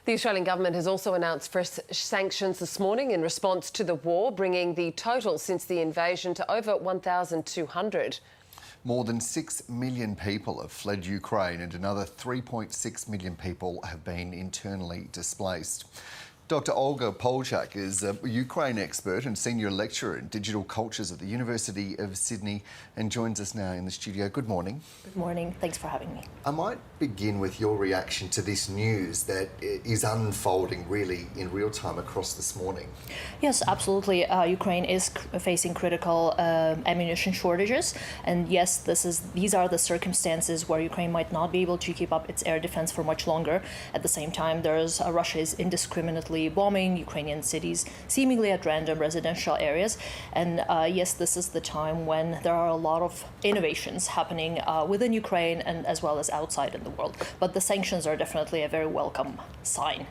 The Australian government has also announced fresh sanctions this morning in response to the war, bringing the total since the invasion to over 1,200. More than 6 million people have fled Ukraine and another 3.6 million people have been internally displaced. Dr. Olga Boichak is a Ukraine expert and senior lecturer in digital cultures at the University of Sydney and joins us now in the studio. Good morning. Good morning. Thanks for having me. I might begin with your reaction to this news that is unfolding really in real time across this morning. Yes, absolutely. Ukraine is facing critical ammunition shortages, and yes, these are the circumstances where Ukraine might not be able to keep up its air defense for much longer. At the same time, Russia is indiscriminately bombing Ukrainian cities, seemingly at random residential areas. And yes, this is the time when there are a lot of innovations happening within Ukraine and as well as outside in the world. But the sanctions are definitely a very welcome sign.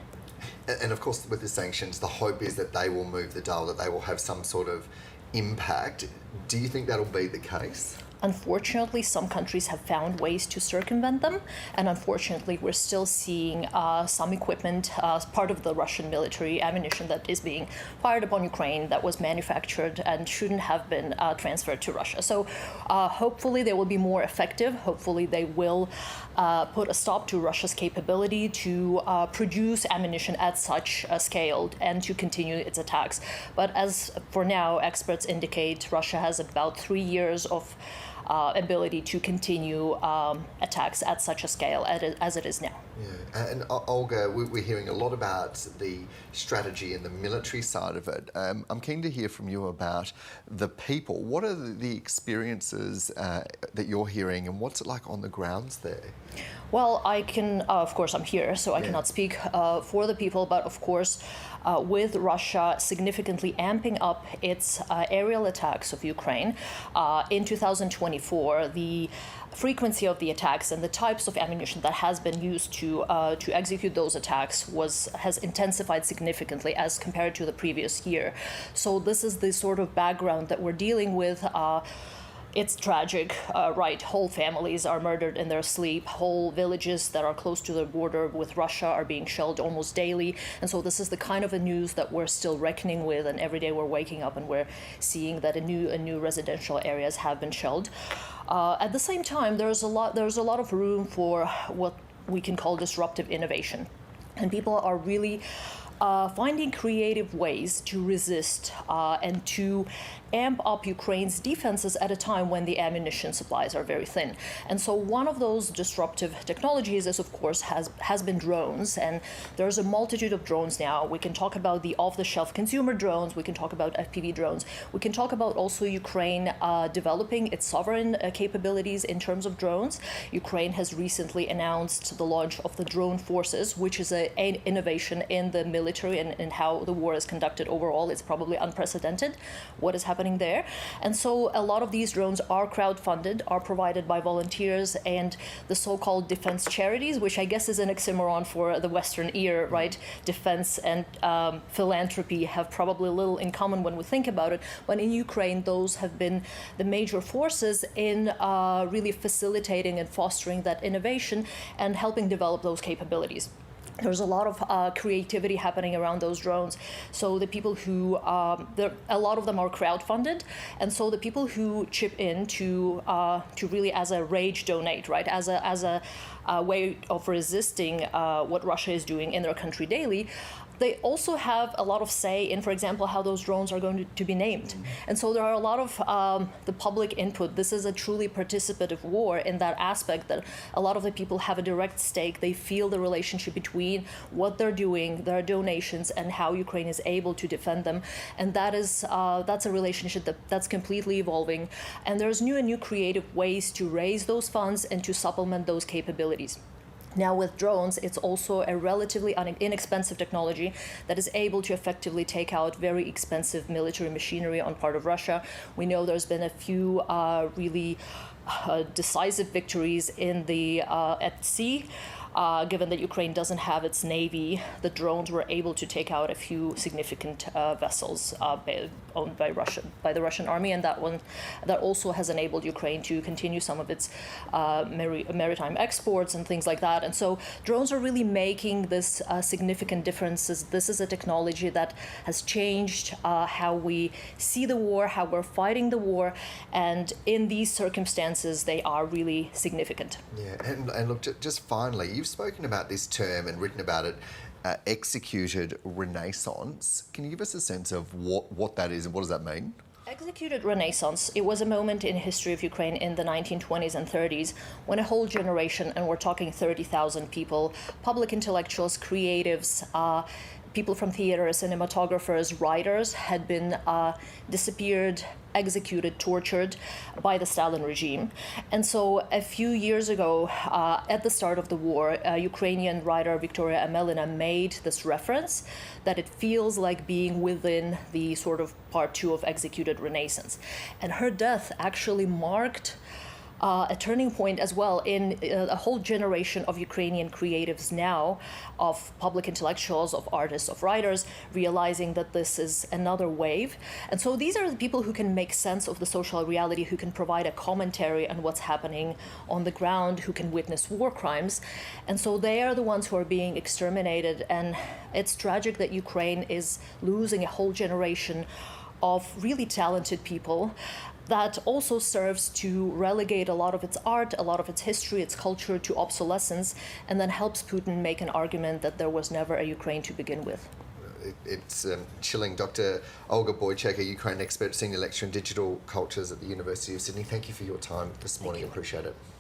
And of course, with the sanctions, the hope is that they will move the dial, that they will have some sort of impact. Do you think that'll be the case? Unfortunately, some countries have found ways to circumvent them, and unfortunately, we're still seeing some equipment, part of the Russian military ammunition that is being fired upon Ukraine that was manufactured and shouldn't have been transferred to Russia. So hopefully they will be more effective. Hopefully they will put a stop to Russia's capability to produce ammunition at such a scale and to continue its attacks. But as for now, experts indicate Russia has about 3 years of ability to continue attacks at such a scale as it is now. Yeah, and Olga, we're hearing a lot about the strategy and the military side of it. I'm keen to hear from you about the people. What are the experiences that you're hearing, and what's it like on the grounds there? Well, I can, of course, I'm here, so I cannot speak for the people, but of course, with Russia significantly amping up its aerial attacks of Ukraine, in 2024, the frequency of the attacks and the types of ammunition that has been used to execute those attacks has intensified significantly as compared to the previous year. So this is the sort of background that we're dealing with. It's tragic, right? Whole families are murdered in their sleep. Whole villages that are close to the border with Russia are being shelled almost daily. And so this is the kind of a news that we're still reckoning with. And every day we're waking up and we're seeing that a new residential areas have been shelled. At the same time, there's a lot of room for what we can call disruptive innovation. And people are really finding creative ways to resist and to amp up Ukraine's defenses at a time when the ammunition supplies are very thin. And so one of those disruptive technologies is, of course, has been drones. And there's a multitude of drones now. We can talk about the off-the-shelf consumer drones. We can talk about FPV drones. We can talk about also Ukraine developing its sovereign capabilities in terms of drones. Ukraine has recently announced the launch of the drone forces, which is an innovation in the military and how the war is conducted overall. It's probably unprecedented what is happening there. And so a lot of these drones are crowdfunded, are provided by volunteers and the so-called defense charities, which I guess is an oxymoron for the Western ear, right? Defense and philanthropy have probably little in common when we think about it. But in Ukraine, those have been the major forces in really facilitating and fostering that innovation and helping develop those capabilities. There's a lot of creativity happening around those drones. So the people who, a lot of them are crowdfunded, and so the people who chip in to really as a rage donate, right, as a way of resisting what Russia is doing in their country daily. They also have a lot of say in, for example, how those drones are going to be named. And so there are a lot of the public input. This is a truly participative war in that aspect that a lot of the people have a direct stake. They feel the relationship between what they're doing, their donations, and how Ukraine is able to defend them. And that's a relationship that's completely evolving. And there's new and new creative ways to raise those funds and to supplement those capabilities. Now with drones, it's also a relatively inexpensive technology that is able to effectively take out very expensive military machinery on part of Russia. We know there's been a few really decisive victories at sea. Given that Ukraine doesn't have its navy, the drones were able to take out a few significant vessels owned by the Russian army, and that also has enabled Ukraine to continue some of its maritime exports and things like that. And so drones are really making this significant differences. This is a technology that has changed how we see the war, how we're fighting the war, and in these circumstances, they are really significant. Yeah, and look, just finally, you've spoken about this term and written about it, executed renaissance. Can you give us a sense of what that is and what does that mean? Executed Renaissance, it was a moment in history of Ukraine in the 1920s and 30s when a whole generation, and we're talking 30,000 people, public intellectuals, creatives, people from theater, cinematographers, writers, had been disappeared, executed, tortured by the Stalin regime. And so a few years ago, at the start of the war, Ukrainian writer Victoria Amelina made this reference that it feels like being within the sort of part 2 of Executed Renaissance. And her death actually marked a turning point as well in a whole generation of Ukrainian creatives now, of public intellectuals, of artists, of writers, realizing that this is another wave. And so these are the people who can make sense of the social reality, who can provide a commentary on what's happening on the ground, who can witness war crimes. And so they are the ones who are being exterminated. And it's tragic that Ukraine is losing a whole generation of really talented people. That also serves to relegate a lot of its art, a lot of its history, its culture to obsolescence, and then helps Putin make an argument that there was never a Ukraine to begin with. It's chilling. Dr. Olga Boichak, a Ukraine expert, senior lecturer in digital cultures at the University of Sydney. Thank you for your time this morning. Appreciate it.